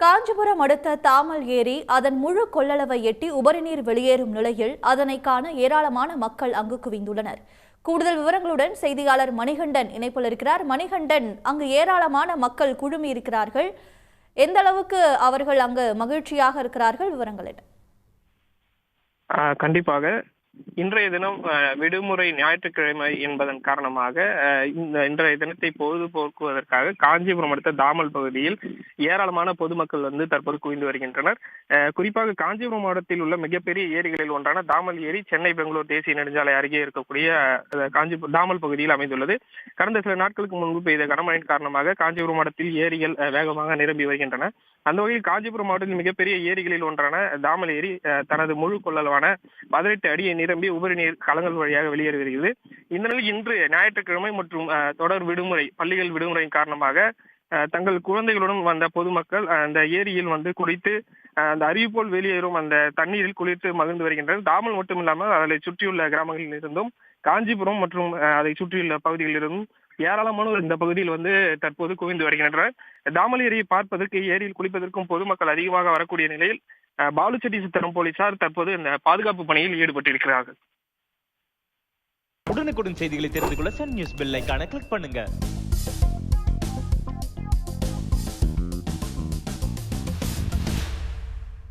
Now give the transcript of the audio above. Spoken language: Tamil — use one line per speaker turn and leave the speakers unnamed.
காஞ்சிபுரம் அடுத்த தாமல் ஏரி அதன் முழு கொள்ளளவை எட்டி உபரிநீர் வெளியேறும் நிலையில் அதனை காண ஏராளமான மக்கள் அங்கு குவிந்துள்ளனர். கூடுதல் விவரங்களுடன் செய்தியாளர் மணிகண்டன் இணைப்பில் இருக்கிறார். மணிகண்டன், அங்கு ஏராளமான மக்கள் குழுமி இருக்கிறார்கள். எந்த அளவுக்கு அவர்கள் அங்கு மகிழ்ச்சியாக இருக்கிறார்கள்? விவரங்கள் என்ன?
கண்டிப்பாக இன்றைய தினம் விடுமுறை ஞாயிற்றுக்கிழமை என்பதன் காரணமாக இன்றைய தினத்தை பொழுதுபோக்குவதற்காக காஞ்சிபுரம் அடுத்த தாமல் பகுதியில் ஏராளமான பொதுமக்கள் தற்போது குவிந்து வருகின்றனர். குறிப்பாக காஞ்சிபுரம் மாவட்டத்தில் உள்ள மிகப்பெரிய ஏரிகளில் ஒன்றான தாமல் ஏரி சென்னை பெங்களூர் தேசிய நெடுஞ்சாலை அருகே இருக்கக்கூடிய காஞ்சிபுரம் தாமல் பகுதியில் அமைந்துள்ளது. கடந்த சில நாட்களுக்கு முன்பு பெய்த கனமழையின் காரணமாக காஞ்சிபுரம் மாவட்டத்தில் ஏரிகள் வேகமாக நிரம்பி வருகின்றன. அந்த வகையில் காஞ்சிபுரம் மாவட்டத்தில் மிகப்பெரிய ஏரிகளில் ஒன்றான தாமல் ஏரி தனது முழு கொள்ளளவான 18 அடியை நிரம்பி உபரி நீர் களங்கள் வழியாக வெளியேறி வருகிறது. இந்த நிலையில் இன்று ஞாயிற்றுக்கிழமை மற்றும் தொடர் விடுமுறை, பள்ளிகள் விடுமுறையின் காரணமாக தங்கள் குழந்தைகளுடன் வந்த பொதுமக்கள் அந்த ஏரியில் குளித்து அந்த அருவி போல் வெளியேறும் அந்த தண்ணீரில் குளித்து மகிழ்ந்து வருகின்றனர். தாமல் மட்டுமில்லாமல் அதை சுற்றியுள்ள கிராமங்களில் இருந்தும் காஞ்சிபுரம் மற்றும் அதை சுற்றியுள்ள பகுதிகளில் இருந்தும் ஏராளமானோர் இந்த பகுதியில் தற்போது குவிந்து வருகின்றனர். தாமல் ஏரியை பார்ப்பதற்கு, ஏரியில் குளிப்பதற்கும் பொதுமக்கள் அதிகமாக வரக்கூடிய நிலையில் பாலுச்செட்டி சித்திரம் போலீசார் தற்போது இந்த பாதுகாப்பு பணியில் ஈடுபட்டிருக்கிறார்கள்.
உடனுக்குடன் செய்திகளை தெரிந்து கொள்ள சன் நியூஸ் பெல் ஐகானை கிளிக் பண்ணுங்க.